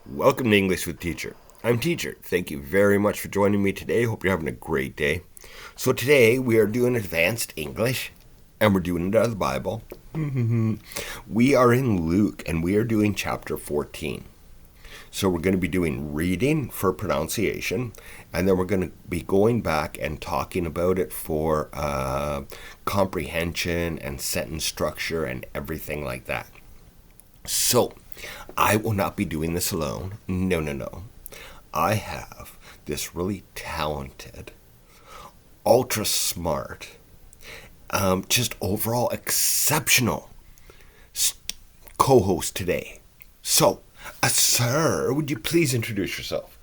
Welcome to English with Teacher. I'm Teacher. Thank you very much for joining me today. Hope you're having a great day. So today we are doing advanced English and we're doing it out of the Bible. We are in Luke and we are doing chapter 14. So we're going to be doing reading for pronunciation, and then we're going to be going back and talking about it for comprehension and sentence structure and everything like that. So, I will not be doing this alone. No, no, no. I have this really talented, ultra smart, just overall exceptional co-host today. So, sir, would you please introduce yourself?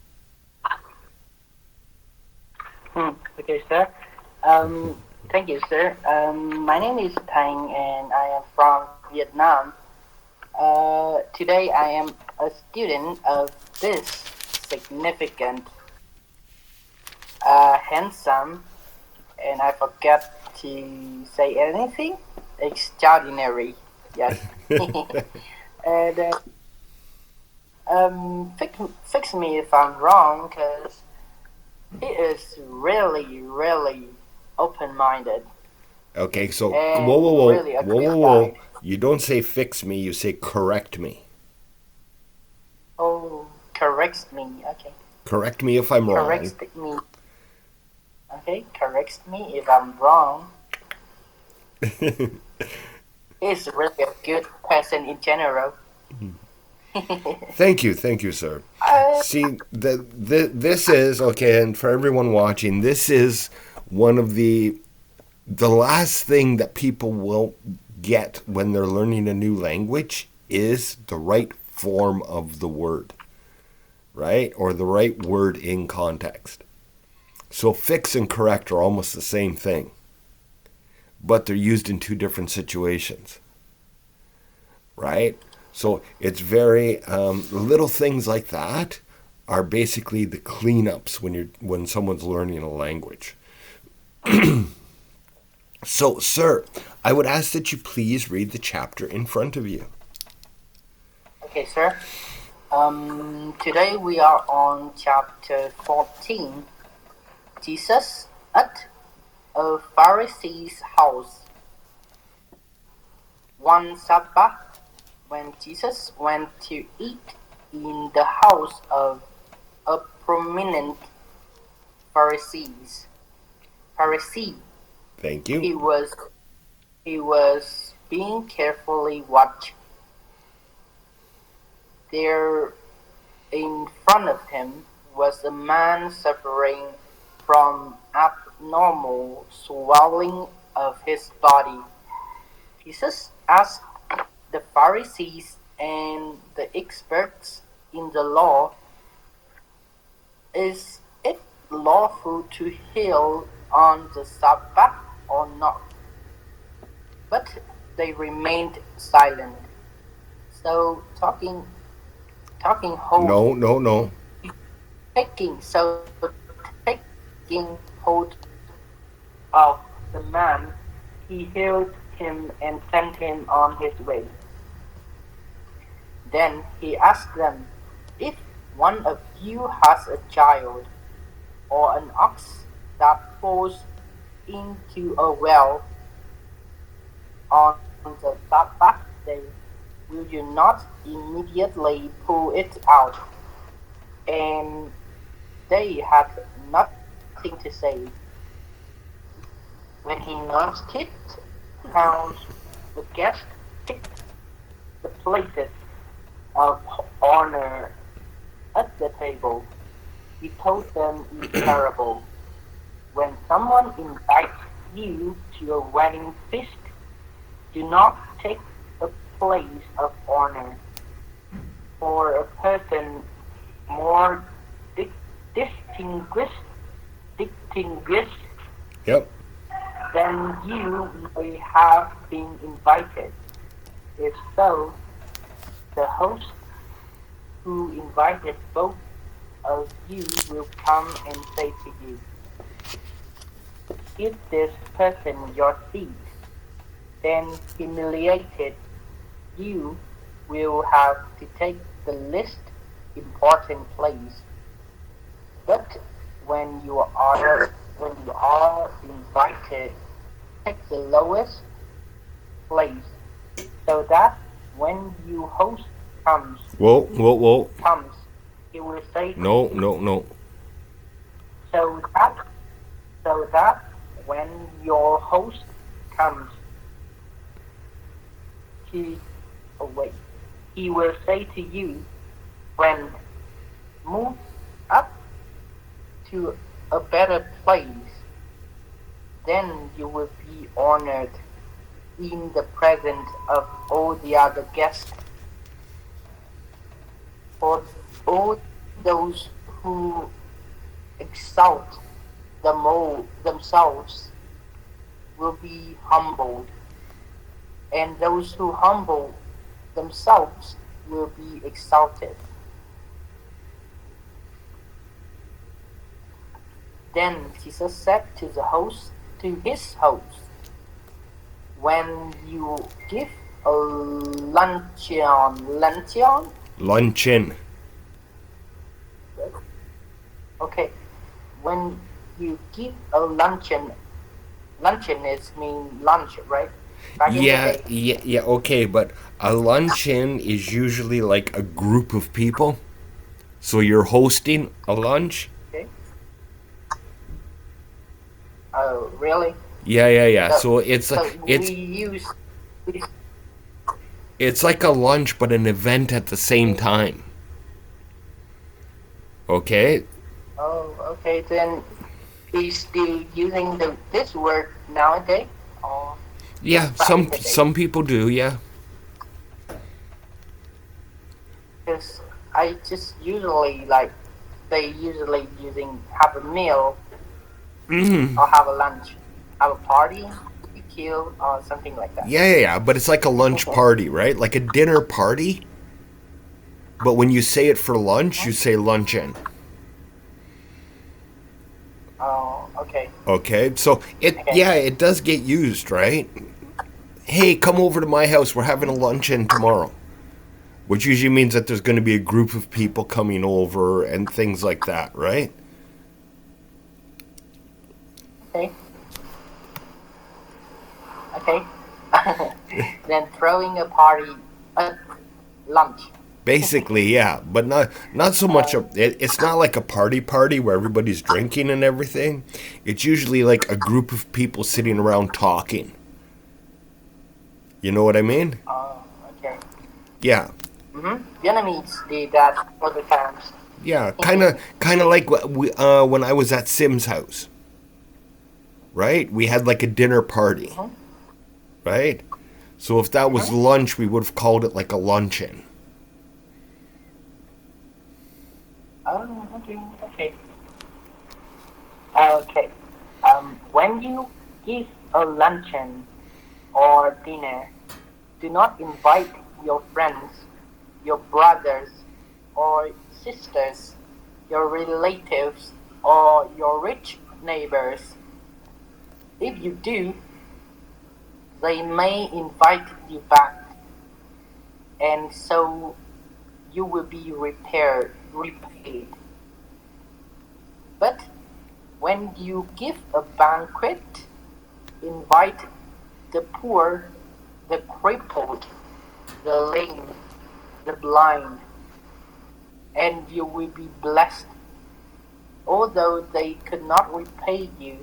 Okay, sir. Thank you, sir. My name is Thanh, and I am from Vietnam. Today, I am a student of this significant, handsome, and I forgot to say anything. Extraordinary, yes. and fix me if I'm wrong, because he is really, really open-minded Okay, so whoa, and whoa, whoa, really a whoa, great whoa, whoa. guy. You don't say fix me, you say correct me. Oh, corrects me. Okay, Correct me if I'm wrong. corrects me. Okay, corrects me if I'm wrong. He's really a good person in general. Thank you, sir. uh, See, this is okay, and for everyone watching, this is one of the last thing that people will get when they're learning a new language is the right form of the word, right? Or the right word in context. So fix and correct are almost the same thing, but they're used in two different situations, right? So it's very little things like that are basically the cleanups when someone's learning a language. So, sir, I would ask that you please read the chapter in front of you. okay, sir. Today we are on chapter 14. Jesus at a Pharisee's house. One Sabbath, when Jesus went to eat in the house of a prominent Pharisee, Thank you. he was being carefully watched. There in front of him was a man suffering from abnormal swelling of his body. Jesus asked the Pharisees and the experts in the law, is it lawful to heal on the Sabbath or not? But they remained silent. So talking hold No, no, no. so taking hold of the man, he healed him and sent him on his way. Then he asked them, if one of you has a child or an ox that falls into a well on the Sabbath day, will you not immediately pull it out? And they had nothing to say. When he announced it, found the guests picked the places of honor at the table. He told them in parable, when someone invites you to a wedding feast, do not take a place of honor, for a person more distinguished, distinguished Yep. than you may have been invited. If so, the host who invited both of you will come and say to you, give this person your seat. Then humiliated, you will have to take the least important place. But when you are invited, take the lowest place, so that when your host comes Whoa, whoa, whoa. comes, he will say to No, you, no, no. so that when your host comes, he oh wait, he will say to you, friend, move up to a better place. Then you will be honored in the presence of all the other guests. For all those who exalt themselves will be humbled, and those who humble themselves will be exalted. Then Jesus said to his host, when you give a luncheon, Luncheon. okay, when you give a luncheon is mean lunch, right? Back in the Yeah, day, yeah, yeah, okay, but a luncheon is usually like a group of people. So you're hosting a lunch? okay. Oh, really? Yeah, yeah, yeah. So, So it's so it's we, it's like a lunch but an event at the same okay. time. Okay? Oh, okay. Then he's still using this word nowadays, or Yeah, just back in the day? some people do, yeah. Because I just usually like they usually using have a meal or have a lunch, have a party, BBQ or something like that. Yeah, yeah, yeah, but it's like a lunch party, right? Like a dinner party, but when you say it for lunch, you say luncheon. Oh, okay, Okay? So it okay, yeah, it does get used, right? Hey, come over to my house. We're having a luncheon tomorrow. Which usually means that there's going to be a group of people coming over and things like that, right? okay, okay. Then throwing a party at lunch. Basically, yeah, but not so much. It's not like a party where everybody's drinking and everything. It's usually like a group of people sitting around talking. You know what I mean? Oh, okay. Yeah, Vietnamese did that all the times. yeah, kind of like when I was at Sim's house, right? We had like a dinner party, Mhm, right? So if that was mhm. lunch, we would have called it like a luncheon. Oh, okay, okay. Okay. When you give a luncheon or dinner, do not invite your friends, your brothers or sisters, your relatives, or your rich neighbors. If you do, they may invite you back, and so you will be repaid. But when you give a banquet, invite the poor, the crippled, the lame, the blind, and you will be blessed. Although they could not repay you,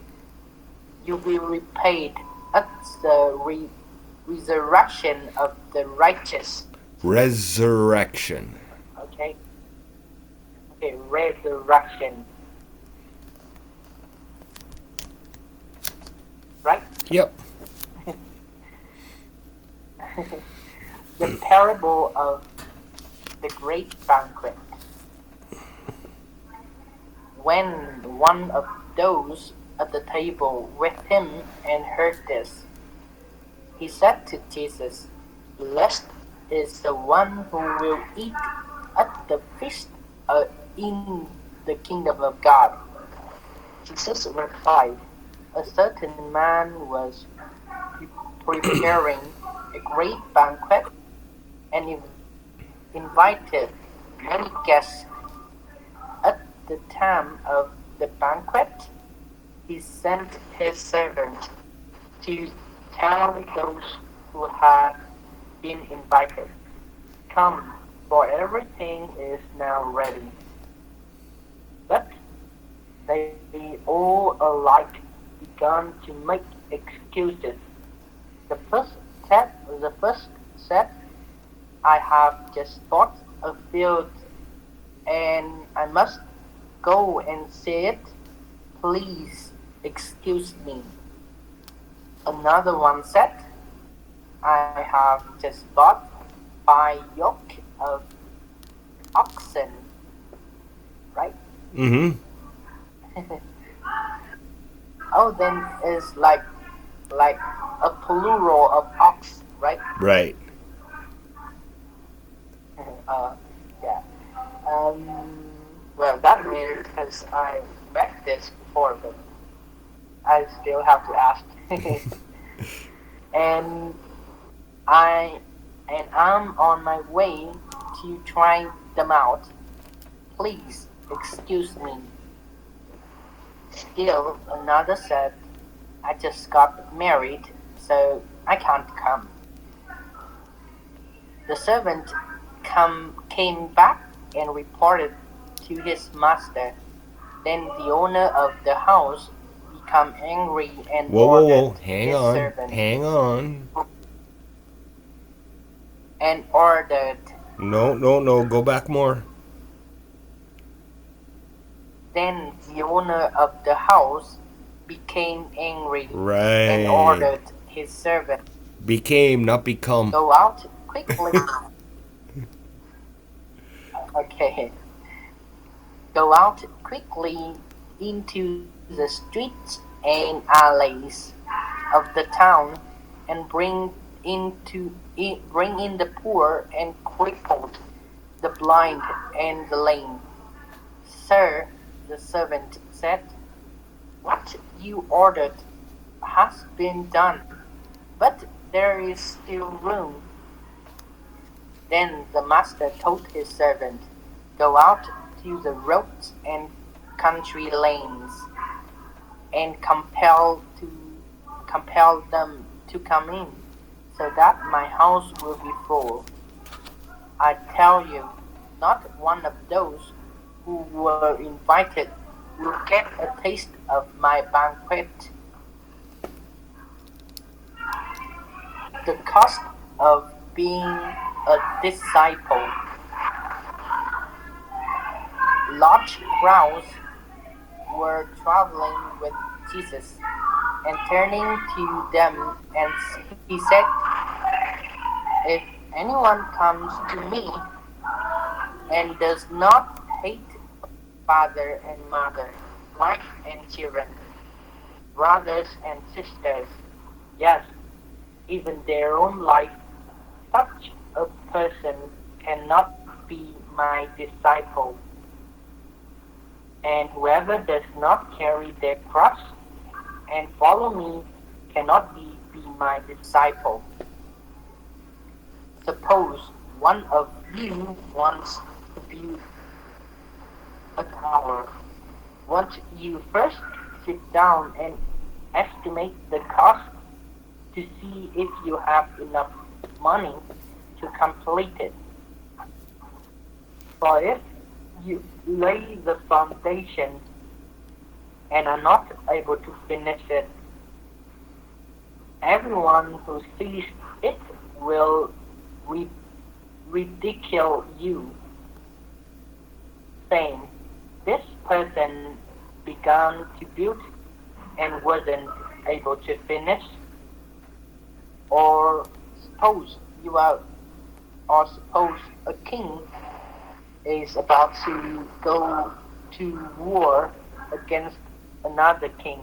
you will be repaid at the resurrection of the righteous. Resurrection. Okay? Okay, resurrection. Right? Yep. The parable of the great banquet. When one of those at the table with him and heard this, he said to Jesus, blessed is the one who will eat at the feast in the kingdom of God. Jesus replied, a certain man was preparing a great banquet and invited many guests at the time of the banquet. He sent his servant to tell those who had been invited, "Come, for everything is now ready." But they all alike began to make excuses. The first said, "I have just bought a field and I must go and see it. Please excuse me." Another one said, "I have just bought 5 yoke of oxen," right? Mm-hmm. Oh, then it's like a plural of ox, right? Right. uh, yeah. Um, well, that weird because I read this before, but I still have to ask. and I and I'm on my way to try them out. Please excuse me. Still another said, "I just got married, so I can't come." The servant came back and reported to his master. Then the owner of the house became angry and Whoa, whoa, whoa. ordered Hang his on. servant Hang on. and ordered No, no, no. Go back more. then the owner of the house became angry and Right. ordered his servant, Became, not become. "Go out quickly." Okay. "Go out quickly into the streets and alleys of the town and bring in the poor and crippled, the blind and the lame." "Sir," the servant said, "what you ordered has been done, but there is still room." Then the master told his servant, "Go out to the roads and country lanes, and compel them to come in, so that my house will be full. I tell you, not one of those who were invited will get a taste of my banquet." The cost of being a disciple. Large crowds were traveling with Jesus, and turning to them, and he said, "If anyone comes to me and does not hate father and mother, wife and children, brothers and sisters, yes, even their own life, such a person cannot be my disciple. And whoever does not carry their cross and follow me cannot be my disciple. Suppose one of you wants to build a tower. Won't you first sit down and estimate the cost to see if you have enough money to complete it? For if you lay the foundation and are not able to finish it, everyone who sees it will ridicule you, saying, 'This person began to build and wasn't able to finish.' Or suppose you are, or suppose a king is about to go to war against another king.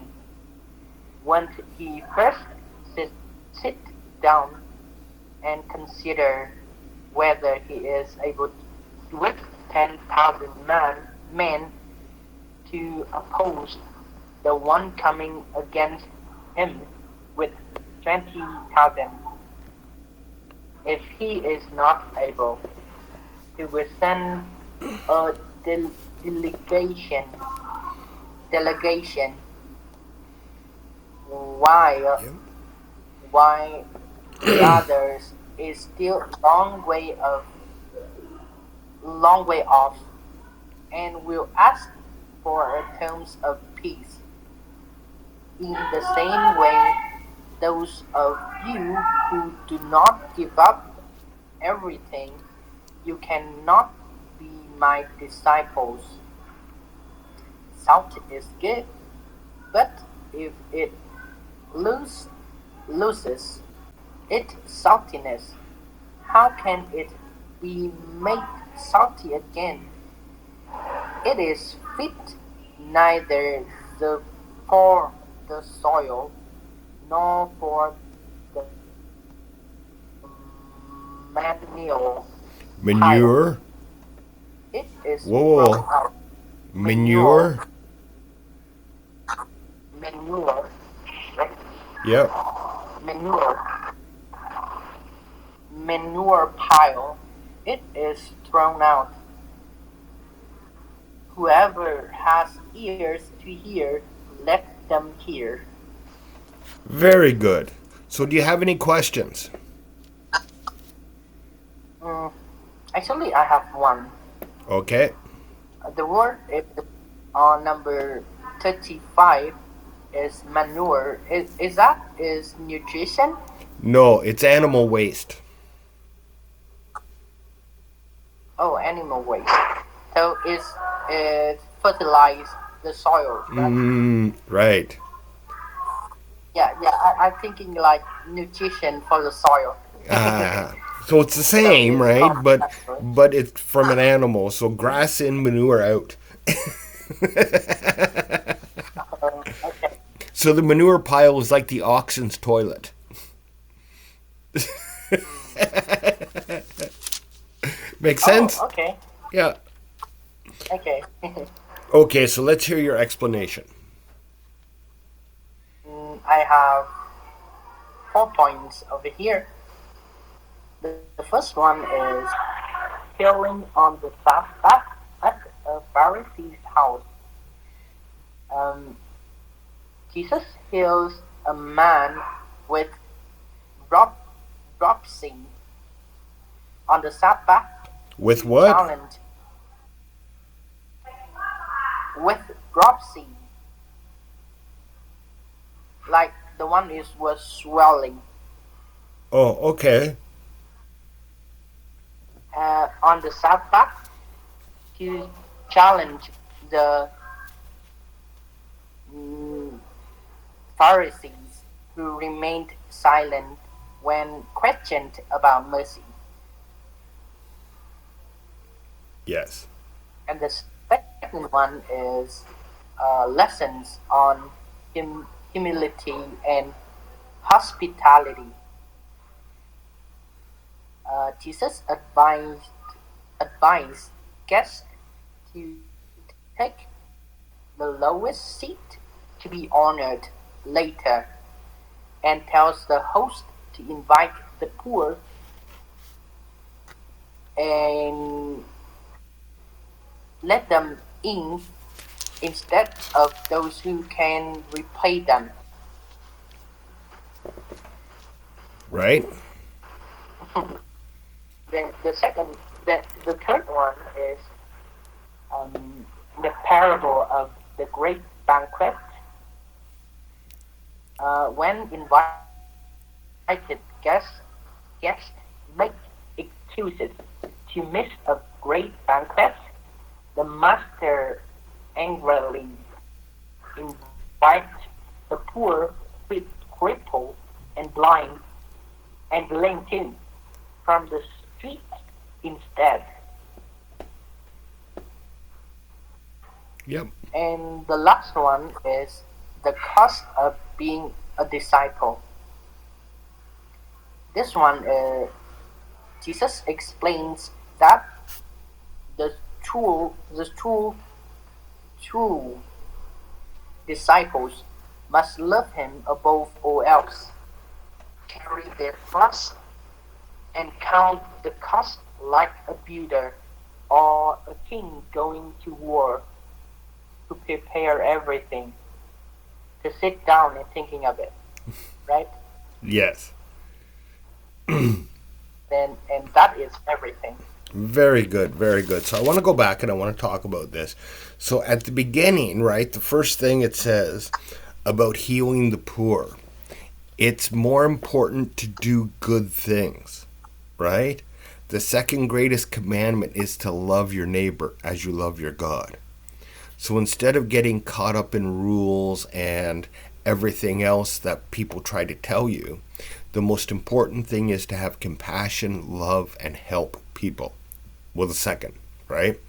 Won't he first sit down and consider whether he is able to, with 10,000 men to oppose the one coming against him with 20,000? If he is not able to withstand a delegation, delegation, while Yep. while the others is still long way off, and will ask for terms of peace. In the same way, those of you who do not give up everything, you cannot be my disciples. Salt is good, but if it lose, loses its saltiness, how can it be made salty again? It is fit neither for the soil nor for the manure pile. Manure. It is Whoa, thrown whoa. out. Manure, Manure. manure, right? Yep. Manure, manure pile. It is thrown out. Whoever has ears to hear, let them hear. Very good. So, do you have any questions? Mm, actually, I have one. Okay. The word is on number 35 is manure. Is that is nutrition? No, it's animal waste. Oh, animal waste. So it fertilize the soil, right? Right. Yeah, yeah. I'm thinking like nutrition for the soil. Ah, so it's the So same, it's right? called But manure. but it's from an animal. So grass in, manure out. Okay. So the manure pile is like the oxen's toilet. Mm. Make Oh, sense? okay. Yeah. Okay. Okay, so let's hear your explanation. I have 4 points over here. The first one is healing on the Sabbath at a Pharisee's house. Um, Jesus heals a man with drop, dropsy on the Sabbath With to what? challenge with dropsy, like the one is was swelling Oh, okay. on the Sabbath to challenge the mm, Pharisees who remained silent when questioned about mercy. Yes. And the second one is lessons on humility and hospitality. Jesus advised guests to take the lowest seat to be honored later, and tells the host to invite the poor and let them in instead of those who can repay them. Right? Then the third one is the parable of the great banquet. When invited guests make excuses to miss a great banquet, the master angrily invites the poor, crippled, and blind, and lame too, from the street instead. Yep. And the last one is the cost of being a disciple. This one, Jesus explains that the true disciples must love Him above all else, carry their cross, and count the cost like a builder or a king going to war to prepare everything, to sit down and thinking of it, right? Yes. And that is everything. Very good, very good. So I want to go back and I want to talk about this. So at the beginning, right, the first thing it says about healing the poor, it's more important to do good things, right? The second greatest commandment is to love your neighbor as you love your God. So instead of getting caught up in rules and everything else that people try to tell you, the most important thing is to have compassion, love, and help people. Well, the second, right?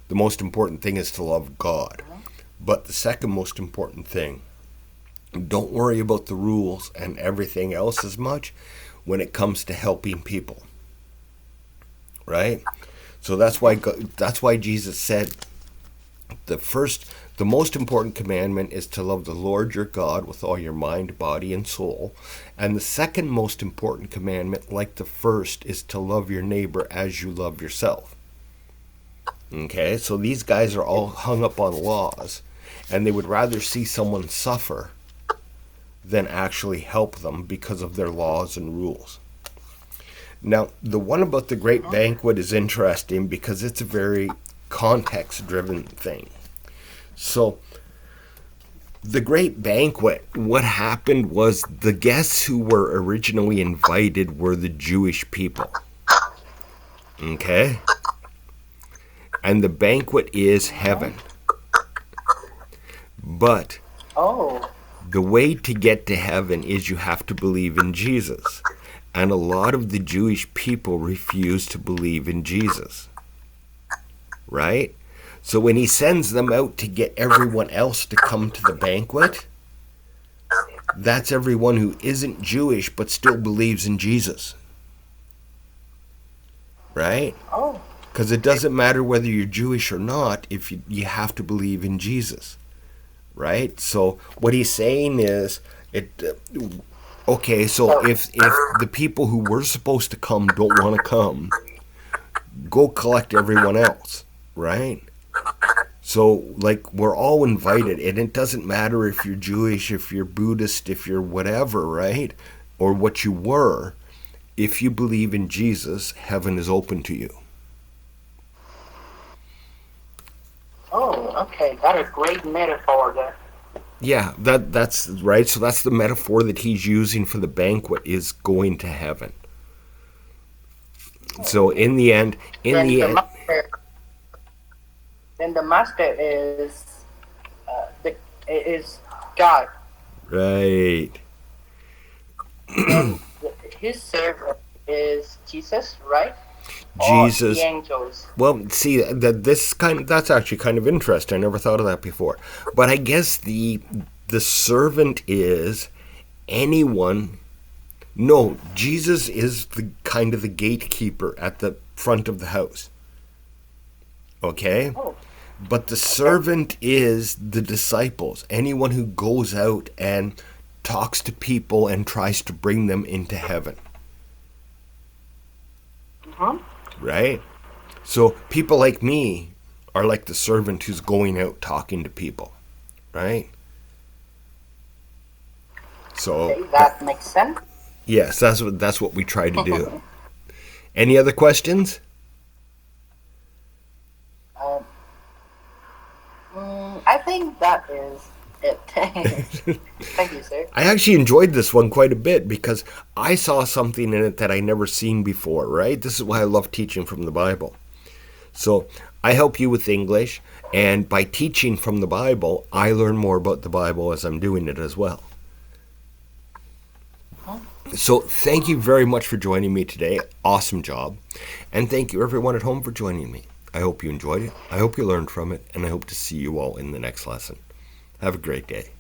The most important thing is to love God. But the second most important thing, don't worry about the rules and everything else as much when it comes to helping people. Right? So that's why Jesus said the most important commandment is to love the Lord your God with all your mind, body, and soul. And the second most important commandment, like the first, is to love your neighbor as you love yourself. Okay, so these guys are all hung up on laws, and they would rather see someone suffer than actually help them because of their laws and rules. Now, the one about the great banquet is interesting because it's a very context-driven thing. So, the great banquet, what happened was the guests who were originally invited were the Jewish people. Okay? And the banquet is heaven. But the way to get to heaven is you have to believe in Jesus. And a lot of the Jewish people refuse to believe in Jesus. Right? So when he sends them out to get everyone else to come to the banquet, that's everyone who isn't Jewish but still believes in Jesus. Right? Because it doesn't matter whether you're Jewish or not if you have to believe in Jesus. Right? So what he's saying is, okay, so if the people who were supposed to come don't want to come, go collect everyone else, right? So, like, we're all invited, and it doesn't matter if you're Jewish, if you're Buddhist, if you're whatever, right? Or what you were. If you believe in Jesus, heaven is open to you. Oh, okay. That's a great metaphor there. Yeah, that's right. So that's the metaphor that he's using for the banquet, is going to heaven. So in the end, then the master is God. Right. And his servant is Jesus, right? Jesus. Or the angels. Well, see, that's actually kind of interesting. I never thought of that before. But I guess the servant is anyone. No, Jesus is the kind of the gatekeeper at the front of the house. Okay? But the servant is the disciples. Anyone who goes out and talks to people and tries to bring them into heaven. Right? So people like me are like the servant who's going out talking to people. Right? So okay, that makes sense. Yes, that's what we try to do. Any other questions? I think that is it. Thank you, sir. I actually enjoyed this one quite a bit because I saw something in it that I never seen before, right? This is why I love teaching from the Bible. So I help you with English, and by teaching from the Bible, I learn more about the Bible as I'm doing it as well. So thank you very much for joining me today. Awesome job. And thank you everyone at home for joining me. I hope you enjoyed it. I hope you learned from it. And I hope to see you all in the next lesson. Have a great day.